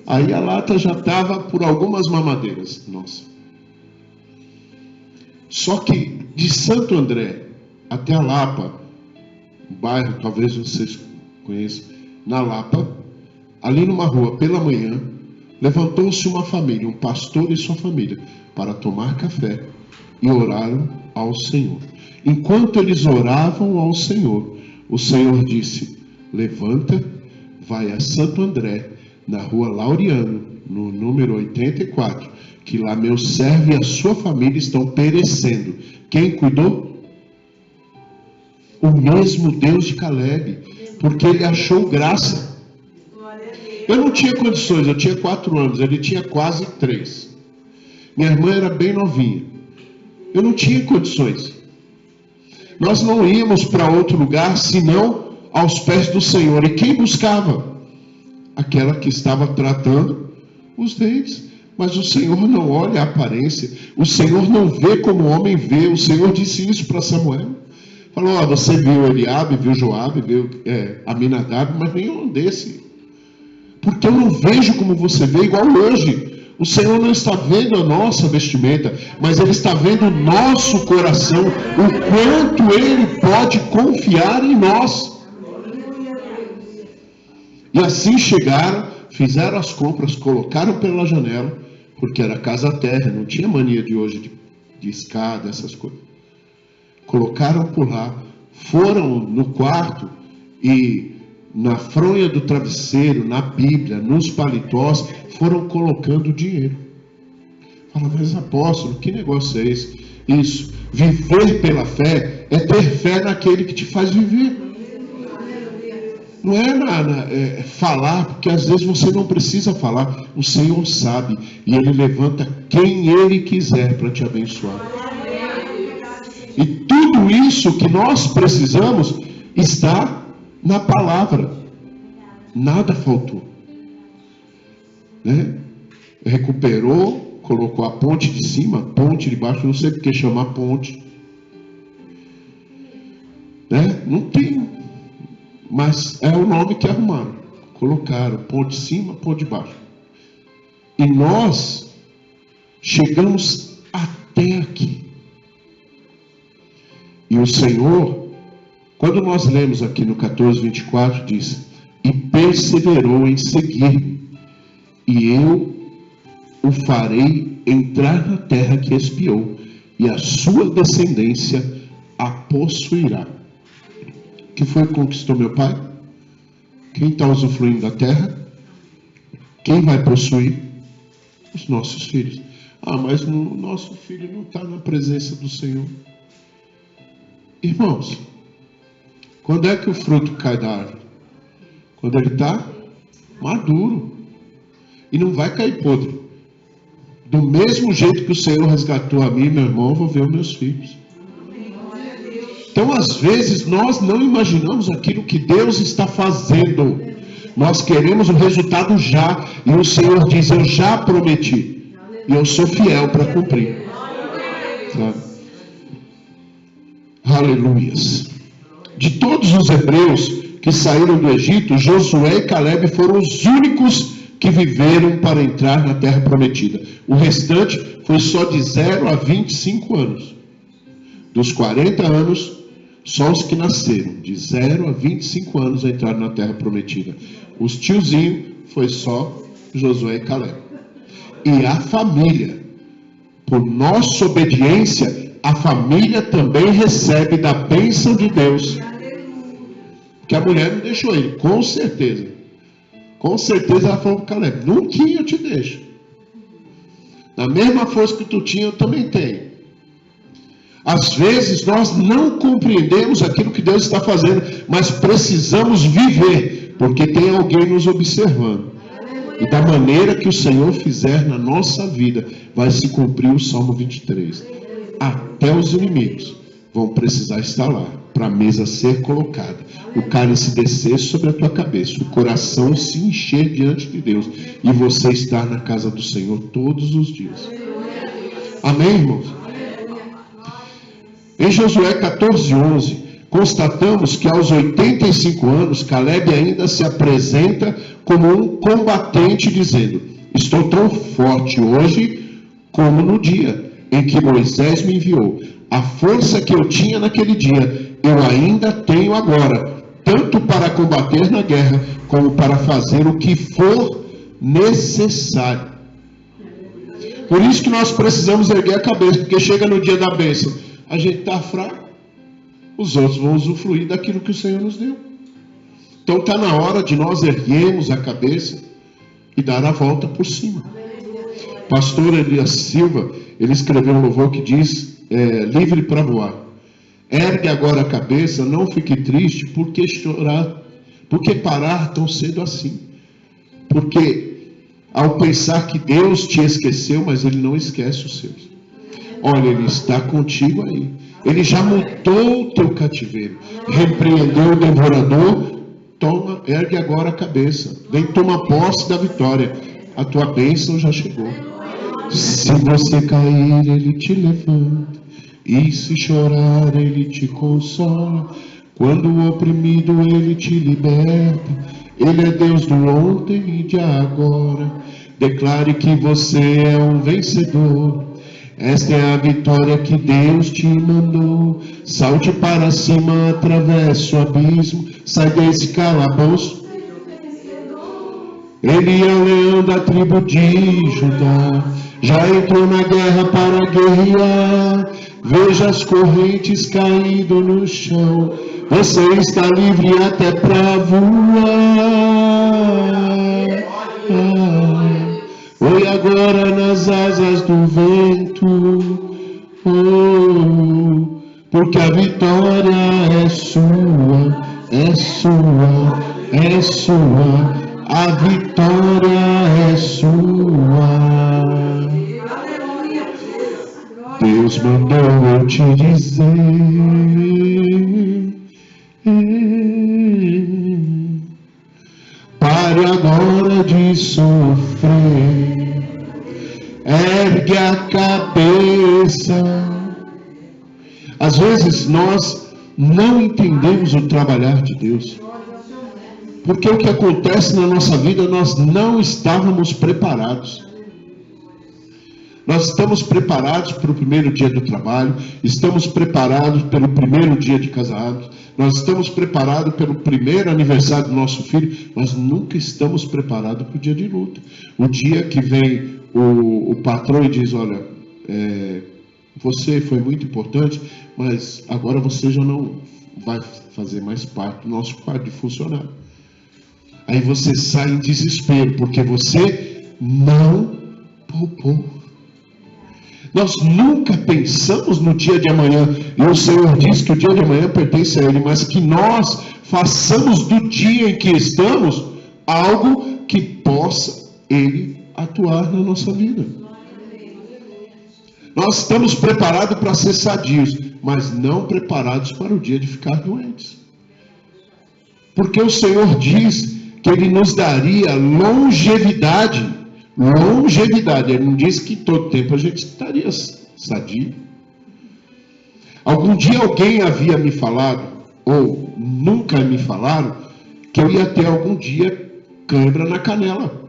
Aí a lata já estava por algumas mamadeiras. Nossa. Só que de Santo André até a Lapa, um bairro, talvez vocês conheçam, na Lapa, ali numa rua, pela manhã, levantou-se uma família, um pastor e sua família, para tomar café e oraram ao Senhor. Enquanto eles oravam ao Senhor, o Senhor disse: levanta, vai a Santo André, na rua Laureano, no número 84, que lá meu servo e a sua família estão perecendo. Quem cuidou? O mesmo Deus de Caleb, porque ele achou graça. Eu não tinha condições, eu tinha 4 anos, ele tinha quase 3. Minha irmã era bem novinha. Eu não tinha condições. Nós não íamos para outro lugar senão aos pés do Senhor. E quem buscava? Aquela que estava tratando os dentes. Mas o Senhor não olha a aparência. O Senhor não vê como o homem vê. O Senhor disse isso para Samuel. Falou: você viu Eliabe, viu Joabe, viu Aminadab, mas nenhum desse. Porque eu não vejo como você vê, igual hoje. O Senhor não está vendo a nossa vestimenta, mas Ele está vendo o nosso coração, o quanto Ele pode confiar em nós. E assim chegaram, fizeram as compras, colocaram pela janela, porque era casa terra, não tinha mania de hoje de escada, essas coisas. Colocaram por lá, foram no quarto e na fronha do travesseiro, na Bíblia, nos paletós, foram colocando dinheiro. Fala: mas apóstolo, que negócio é esse? Isso, viver pela fé é ter fé naquele que te faz viver. Não é falar, porque às vezes você não precisa falar. O Senhor sabe, e Ele levanta quem Ele quiser para te abençoar. E tudo isso que nós precisamos está na palavra. Nada faltou. Né? Recuperou, colocou a ponte de cima, a ponte de baixo, não sei porque chamar ponte. Né? Não tem, mas é o nome que arrumaram. Colocaram ponte de cima, ponte de baixo. E nós chegamos até aqui. E o Senhor, quando nós lemos aqui no 14:24, diz: e perseverou em seguir-me, e eu o farei entrar na terra que espiou, e a sua descendência a possuirá. Que foi que conquistou meu pai? Quem está usufruindo da terra? Quem vai possuir? Os nossos filhos. Ah, mas o nosso filho não está na presença do Senhor. Irmãos, quando é que o fruto cai da árvore? Quando ele está maduro. E não vai cair podre. Do mesmo jeito que o Senhor resgatou a mim, meu irmão, eu vou ver os meus filhos. Então, às vezes, nós não imaginamos aquilo que Deus está fazendo. Nós queremos o resultado já. E o Senhor diz: eu já prometi. E eu sou fiel para cumprir. Sabe? Aleluias. De todos os hebreus que saíram do Egito, Josué e Caleb foram os únicos que viveram para entrar na terra prometida. O restante foi só de 0 a 25 anos. Dos 40 anos, só os que nasceram de 0 a 25 anos entraram na terra prometida. Os tiozinhos foi só Josué e Caleb. E a família por nossa obediência, a família também recebe da bênção de Deus. Que a mulher não deixou ele, com certeza. Com certeza ela falou para Caleb: nunca eu te deixo. Na mesma força que tu tinha, eu também tenho. Às vezes nós não compreendemos aquilo que Deus está fazendo, mas precisamos viver, porque tem alguém nos observando. E da maneira que o Senhor fizer na nossa vida, vai se cumprir o Salmo 23. Até os inimigos vão precisar estar lá, para a mesa ser colocada, o cálice descer sobre a tua cabeça, o coração se encher diante de Deus, e você estar na casa do Senhor todos os dias. Amém, irmãos? Em Josué 14:11, constatamos que aos 85 anos, Caleb ainda se apresenta como um combatente, dizendo: estou tão forte hoje como no dia em que Moisés me enviou. A força que eu tinha naquele dia, eu ainda tenho agora, tanto para combater na guerra, como para fazer o que for necessário. Por isso que nós precisamos erguer a cabeça, porque chega no dia da bênção, a gente está fraco, os outros vão usufruir daquilo que o Senhor nos deu. Então está na hora de nós erguermos a cabeça e dar a volta por cima. Pastor Elias Silva, ele escreveu um louvor que diz: livre para voar. Ergue agora a cabeça, não fique triste, porque chorar, porque parar tão cedo assim. Porque ao pensar que Deus te esqueceu, mas Ele não esquece os seus. Olha, Ele está contigo aí. Ele já montou o teu cativeiro, repreendeu o devorador. Toma, ergue agora a cabeça, vem, toma posse da vitória. A tua bênção já chegou. Se você cair, Ele te levanta, e se chorar, Ele te consola. Quando o oprimido, Ele te liberta. Ele é Deus do ontem e de agora. Declare que você é um vencedor. Esta é a vitória que Deus te mandou. Salte para cima, atravesse o abismo, sai desse calabouço. Ele é o leão da tribo de Judá, já entrou na guerra para guerrear. Veja as correntes caindo no chão, você está livre até para voar. Oi agora nas asas do vento, porque a vitória é sua, é sua, é sua, a vitória é sua. Deus mandou eu te dizer, pare agora de sofrer, ergue a cabeça. Às vezes nós não entendemos o trabalhar de Deus, porque o que acontece na nossa vida, nós não estávamos preparados. Nós estamos preparados para o primeiro dia do trabalho, estamos preparados pelo primeiro dia de casados, nós estamos preparados pelo primeiro aniversário do nosso filho, nós nunca estamos preparados para o dia de luta. O dia que vem o patrão e diz: olha, você foi muito importante, mas agora você já não vai fazer mais parte do nosso quadro de funcionário. Aí você sai em desespero, porque você não poupou. Nós nunca pensamos no dia de amanhã, e o Senhor diz que o dia de amanhã pertence a Ele, mas que nós façamos do dia em que estamos algo que possa Ele atuar na nossa vida. Nós estamos preparados para ser sadios, mas não preparados para o dia de ficar doentes. Porque o Senhor diz que Ele nos daria longevidade. Longevidade, Ele não diz que todo tempo a gente estaria sadio. Algum dia alguém havia me falado, ou nunca me falaram, que eu ia ter algum dia cãibra na canela.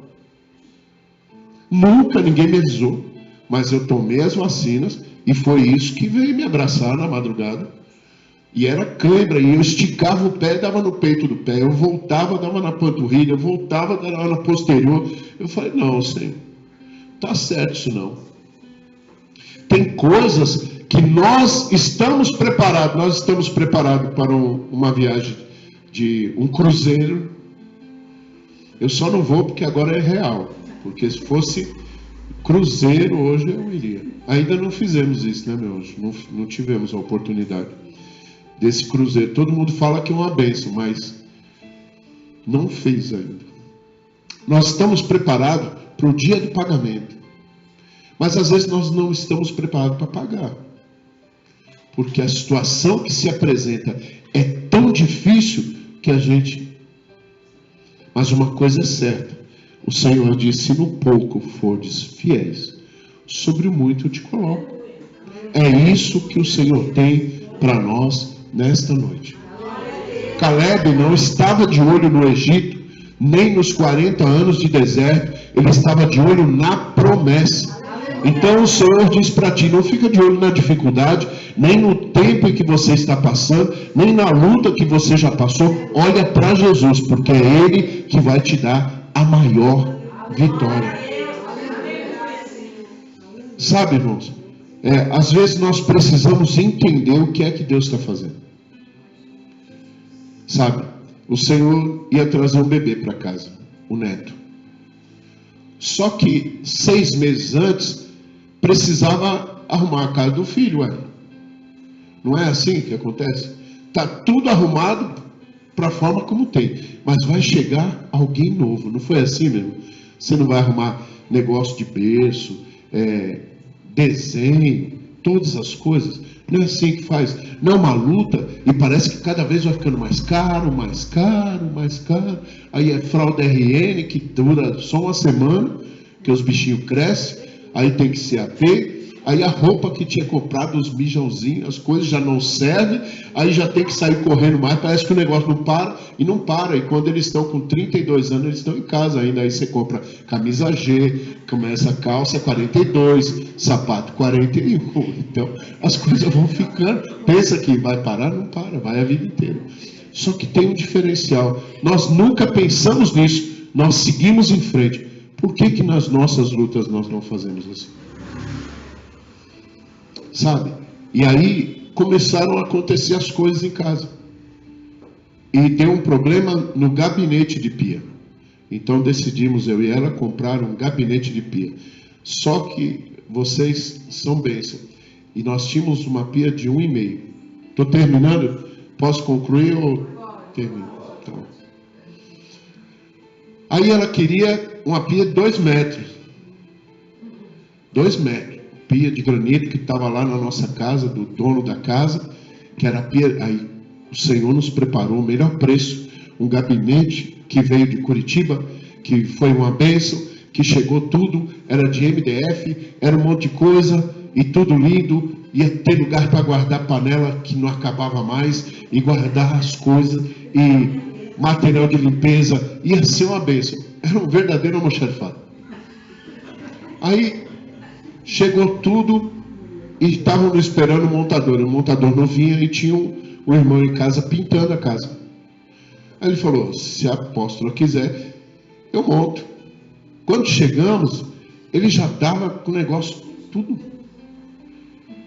Nunca ninguém me avisou, mas eu tomei as vacinas e foi isso que veio me abraçar na madrugada. E era cãibra, e eu esticava o pé, dava no peito do pé, eu voltava, dava na panturrilha, eu voltava, dava na posterior. Eu falei: não, Senhor, está certo isso não. Tem coisas que nós estamos preparados para uma viagem de um cruzeiro. Eu só não vou porque agora é real, porque se fosse cruzeiro hoje eu iria. Ainda não fizemos isso, né, meu anjo? Não tivemos a oportunidade desse cruzeiro. Todo mundo fala que é uma bênção, mas não fez ainda. Nós estamos preparados para o dia do pagamento, mas às vezes nós não estamos preparados para pagar, porque a situação que se apresenta é tão difícil que a gente... Mas uma coisa é certa, o Senhor disse: se no pouco fordes fiéis, sobre o muito eu te coloco. É isso que o Senhor tem para nós nesta noite. Caleb não estava de olho no Egito, nem nos 40 anos de deserto, ele estava de olho na promessa. Então o Senhor diz para ti: não fica de olho na dificuldade, nem no tempo em que você está passando, nem na luta que você já passou. Olha para Jesus, porque é Ele que vai te dar a maior vitória. Sabe, irmãos, às vezes nós precisamos entender o que é que Deus está fazendo. Sabe, o Senhor ia trazer um bebê para casa, o neto. Só que 6 meses antes precisava arrumar a casa do filho, não é assim que acontece? Está tudo arrumado para a forma como tem, mas vai chegar alguém novo. Não foi assim mesmo? Você não vai arrumar negócio de berço, desenho, todas as coisas. Não é assim que faz. Não é uma luta, e parece que cada vez vai ficando mais caro, mais caro, mais caro. Aí é fralda RN que dura só uma semana, que os bichinhos crescem. Aí tem que ser AP. Aí a roupa que tinha comprado, os mijãozinhos, as coisas já não servem. Aí já tem que sair correndo mais. Parece que o negócio não para, e não para. E quando eles estão com 32 anos, eles estão em casa ainda. Aí você compra camisa G, começa a calça 42, sapato 41. Então as coisas vão ficando. Pensa que vai parar? Não para, vai a vida inteira. Só que tem um diferencial. Nós nunca pensamos nisso. Nós seguimos em frente. Por que nas nossas lutas nós não fazemos assim? Sabe? E aí começaram a acontecer as coisas em casa. E deu um problema no gabinete de pia. Então decidimos, eu e ela, comprar um gabinete de pia. Só que vocês são bênção. E nós tínhamos uma pia de 1,5. Estou terminando? Posso concluir ou termino? Então. Aí ela queria uma pia de 2 metros. 2 metros. Pia de granito que estava lá na nossa casa, do dono da casa, que era a pia. Aí o Senhor nos preparou o melhor preço, um gabinete que veio de Curitiba, que foi uma bênção, que chegou tudo, era de MDF, era um monte de coisa, e tudo lindo, ia ter lugar para guardar panela que não acabava mais, e guardar as coisas, e material de limpeza, ia ser uma bênção. Era um verdadeiro almoxarifado. Aí chegou tudo e estavam esperando o montador não vinha, e tinha um irmão em casa pintando a casa. Aí ele falou: se a apóstola quiser, eu monto. Quando chegamos, ele já dava com o negócio tudo,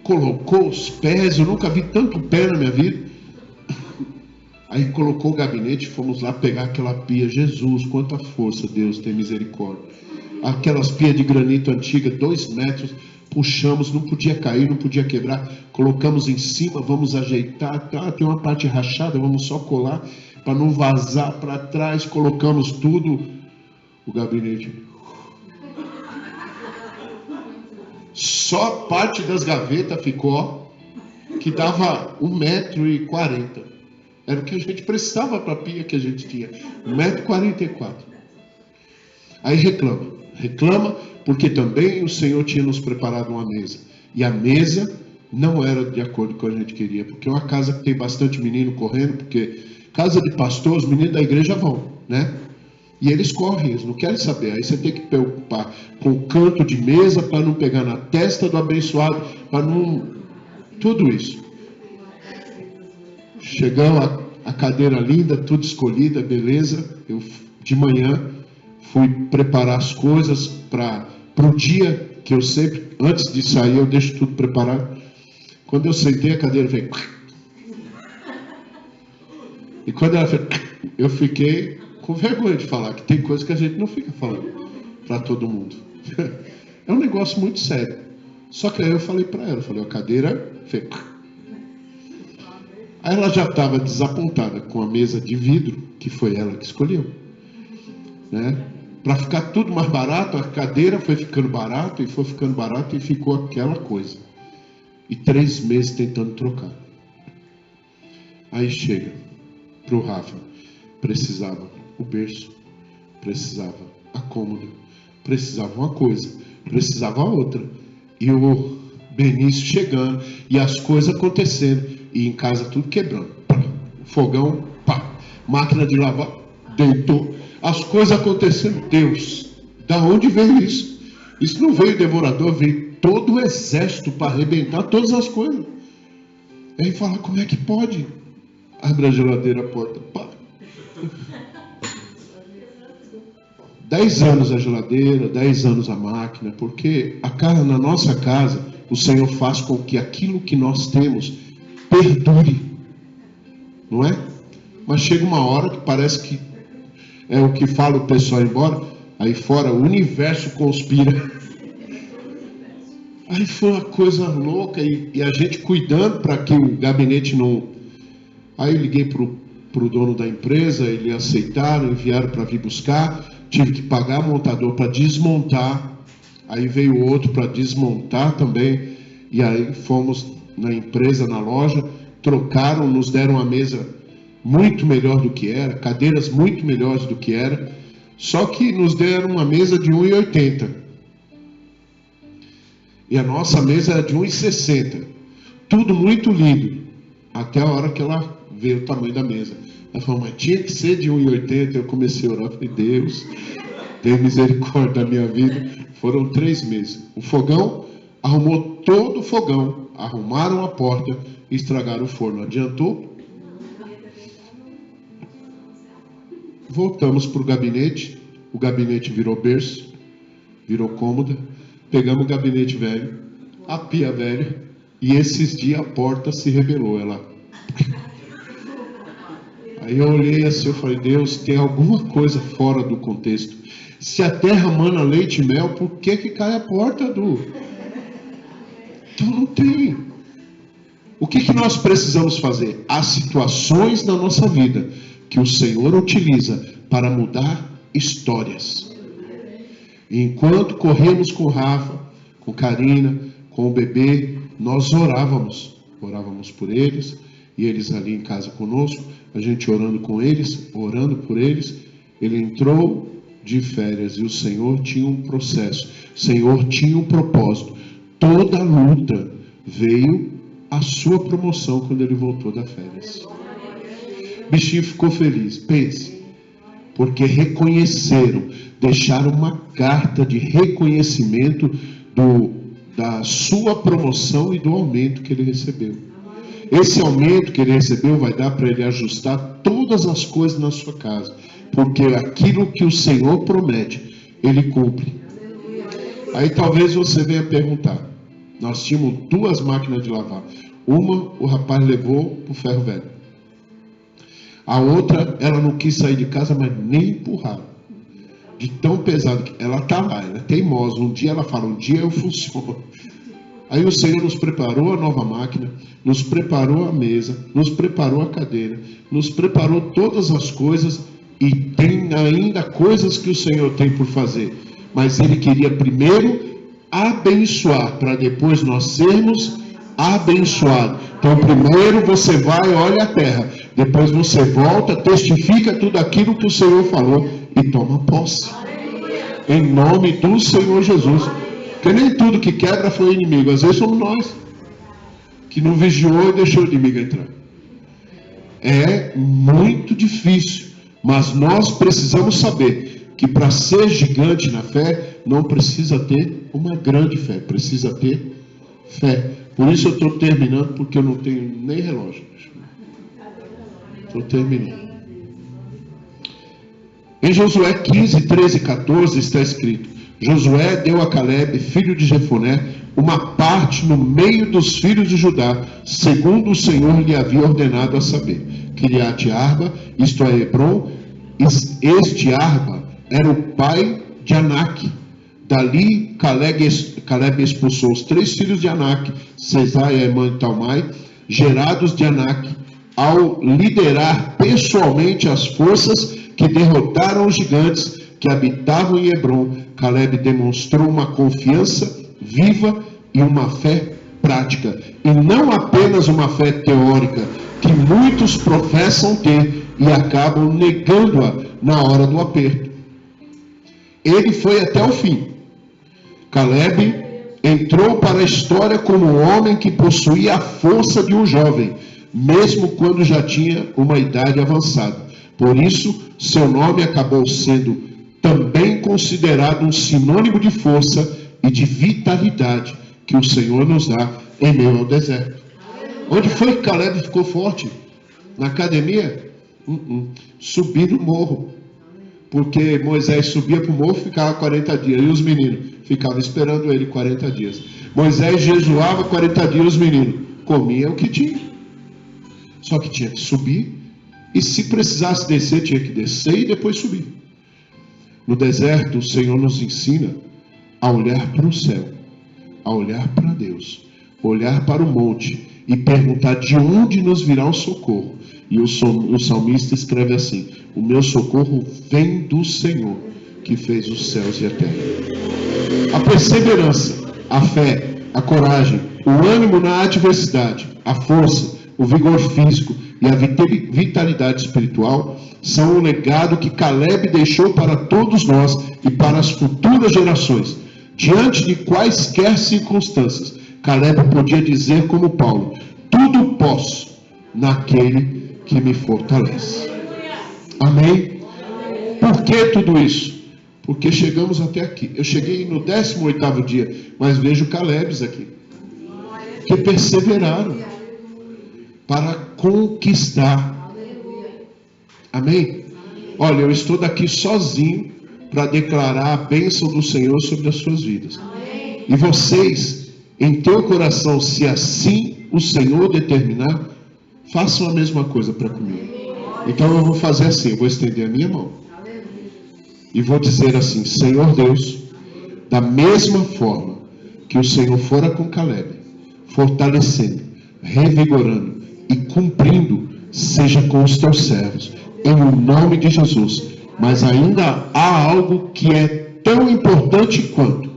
colocou os pés, eu nunca vi tanto pé na minha vida. Aí colocou o gabinete, fomos lá pegar aquela pia. Jesus, quanta força, Deus tem misericórdia. Aquelas pias de granito antiga, 2 metros, puxamos, não podia cair, não podia quebrar, colocamos em cima, vamos ajeitar, tem uma parte rachada, vamos só colar, para não vazar para trás, colocamos tudo, o gabinete, só parte das gavetas ficou, que dava 1,40 m, era o que a gente precisava para a pia que a gente tinha, 1,44 m, aí reclama, porque também o Senhor tinha nos preparado uma mesa, e a mesa não era de acordo com o que a gente queria, porque é uma casa que tem bastante menino correndo, porque casa de pastor, os meninos da igreja vão, né? E eles correm, eles não querem saber, aí você tem que preocupar com o canto de mesa, para não pegar na testa do abençoado, para não... tudo isso. Chegamos a cadeira linda, tudo escolhida, beleza, eu de manhã fui preparar as coisas para o dia que eu sempre, antes de sair, eu deixo tudo preparado. Quando eu sentei, a cadeira veio. E quando ela fez, eu fiquei com vergonha de falar, que tem coisa que a gente não fica falando para todo mundo. É um negócio muito sério. Só que aí eu falei para ela, a cadeira fez. Aí ela já estava desapontada com a mesa de vidro, que foi ela que escolheu, né? Para ficar tudo mais barato, a cadeira foi ficando barato, e foi ficando barato, e ficou aquela coisa. E 3 meses tentando trocar. Aí chega para o Rafa, precisava o berço, precisava a cômoda, precisava uma coisa, precisava outra. E o Benício chegando, e as coisas acontecendo, e em casa tudo quebrando. Fogão, pá, máquina de lavar, deitou. As coisas acontecendo. Deus, da onde veio isso? Isso não veio devorador, veio todo o exército para arrebentar todas as coisas. Aí fala, como é que pode? Abre a geladeira, a porta, pá. 10 anos a geladeira, 10 anos a máquina, porque na nossa casa, o Senhor faz com que aquilo que nós temos perdure, não é? Mas chega uma hora que parece que é o que fala o pessoal ir embora, aí fora o universo conspira. Aí foi uma coisa louca, e a gente cuidando para que o gabinete não... Aí eu liguei para o dono da empresa, eles aceitaram, enviaram para vir buscar, tive que pagar o montador para desmontar, aí veio outro para desmontar também, e aí fomos na empresa, na loja, trocaram, nos deram uma mesa muito melhor do que era, cadeiras muito melhores do que era, só que nos deram uma mesa de 1,80, e a nossa mesa era de 1,60, tudo muito lindo, até a hora que ela veio o tamanho da mesa. Ela falou, mas tinha que ser de 1,80. Eu comecei a orar, falei, Deus, tenha misericórdia da minha vida. Foram 3 meses. O fogão, arrumou todo o fogão, arrumaram a porta e estragaram o forno. Adiantou? Voltamos para o gabinete virou berço, virou cômoda, pegamos o gabinete velho, a pia velha, e esses dias a porta se rebelou, Aí eu olhei assim, eu falei, Deus, tem alguma coisa fora do contexto. Se a terra mana leite e mel, por que cai a porta Então não tem. O que nós precisamos fazer? Há situações na nossa vida que o Senhor utiliza para mudar histórias. E enquanto corremos com Rafa, com Karina, com o bebê, nós orávamos por eles, e eles ali em casa conosco, a gente orando com eles, orando por eles. Ele entrou de férias e o Senhor tinha um processo, o Senhor tinha um propósito. Toda luta veio a sua promoção quando ele voltou das férias. O bichinho ficou feliz, pense, porque reconheceram, deixaram uma carta de reconhecimento da sua promoção e do aumento que ele recebeu. Esse aumento que ele recebeu vai dar para ele ajustar todas as coisas na sua casa, porque aquilo que o Senhor promete, ele cumpre. Aí talvez você venha perguntar, nós tínhamos 2 máquinas de lavar, uma o rapaz levou para o ferro velho, a outra ela não quis sair de casa, mas nem empurrar, de tão pesado que ela está lá, ela é teimosa, um dia ela fala, um dia eu funciono. Aí o Senhor nos preparou a nova máquina, nos preparou a mesa, nos preparou a cadeira, nos preparou todas as coisas, e tem ainda coisas que o Senhor tem por fazer. Mas Ele queria primeiro abençoar, para depois nós sermos abençoados. Então primeiro você vai, olha a terra, depois você volta, testifica tudo aquilo que o Senhor falou e toma posse. Em nome do Senhor Jesus. Porque nem tudo que quebra foi inimigo. Às vezes somos nós que não vigiou e deixou o inimigo entrar. É muito difícil, mas nós precisamos saber que para ser gigante na fé, não precisa ter uma grande fé, precisa ter fé. Por isso eu estou terminando, porque eu não tenho nem relógio. Estou terminando. Em Josué 15, 13 e 14 está escrito: Josué deu a Calebe, filho de Jefoné, uma parte no meio dos filhos de Judá, segundo o Senhor lhe havia ordenado, a saber, Kiriat Arba, isto é, Hebron. Este Arba era o pai de Anak. Dali Calebe expulsou os 3 filhos de Anak, Cesai, Emã e Talmai, gerados de Anak, ao liderar pessoalmente as forças que derrotaram os gigantes que habitavam em Hebron. Calebe demonstrou uma confiança viva e uma fé prática, e não apenas uma fé teórica, que muitos professam ter e acabam negando-a na hora do aperto. Ele foi até o fim. Calebe entrou para a história como um homem que possuía a força de um jovem, mesmo quando já tinha uma idade avançada. Por isso, seu nome acabou sendo também considerado um sinônimo de força e de vitalidade que o Senhor nos dá em meio ao deserto. Onde foi que Calebe ficou forte? Na academia? Subir no morro. Porque Moisés subia para o morro, ficava 40 dias. E os meninos ficavam esperando ele 40 dias. Moisés jejuava 40 dias, os meninos comiam o que tinha. Só que tinha que subir. E se precisasse descer, tinha que descer e depois subir. No deserto, o Senhor nos ensina a olhar para o céu, a olhar para Deus, olhar para o monte e perguntar de onde nos virá o socorro. E o salmista escreve assim: o meu socorro vem do Senhor, que fez os céus e a terra. A perseverança, a fé, a coragem, o ânimo na adversidade, a força, o vigor físico e a vitalidade espiritual são o legado que Calebe deixou para todos nós e para as futuras gerações. Diante de quaisquer circunstâncias, Calebe podia dizer como Paulo: tudo posso naquele que me fortalece. Amém? Por que tudo isso? Porque chegamos até aqui. Eu cheguei no 18º dia, mas vejo Calebes aqui, que perseveraram para conquistar. Amém? Olha, eu estou daqui sozinho para declarar a bênção do Senhor sobre as suas vidas. E vocês, em teu coração, se assim o Senhor determinar, façam a mesma coisa para comigo. Então eu vou fazer assim, eu vou estender a minha mão e vou dizer assim: Senhor Deus, da mesma forma que o Senhor fora com Calebe, fortalecendo, revigorando e cumprindo, seja com os teus servos, em nome de Jesus. Mas ainda há algo que é tão importante quanto,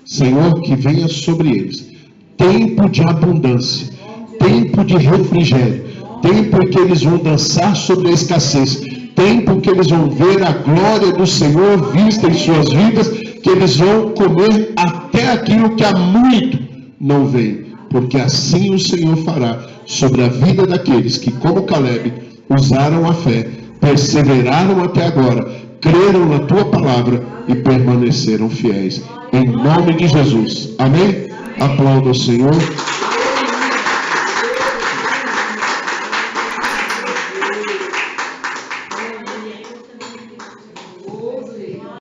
Senhor, que venha sobre eles tempo de abundância, tempo de refrigério, tempo em que eles vão dançar sobre a escassez, tempo em que eles vão ver a glória do Senhor vista em suas vidas, que eles vão comer até aquilo que há muito não veio, porque assim o Senhor fará sobre a vida daqueles que, como Calebe, usaram a fé, perseveraram até agora, creram na tua palavra e permaneceram fiéis. Em nome de Jesus. Amém? Aplauda o Senhor.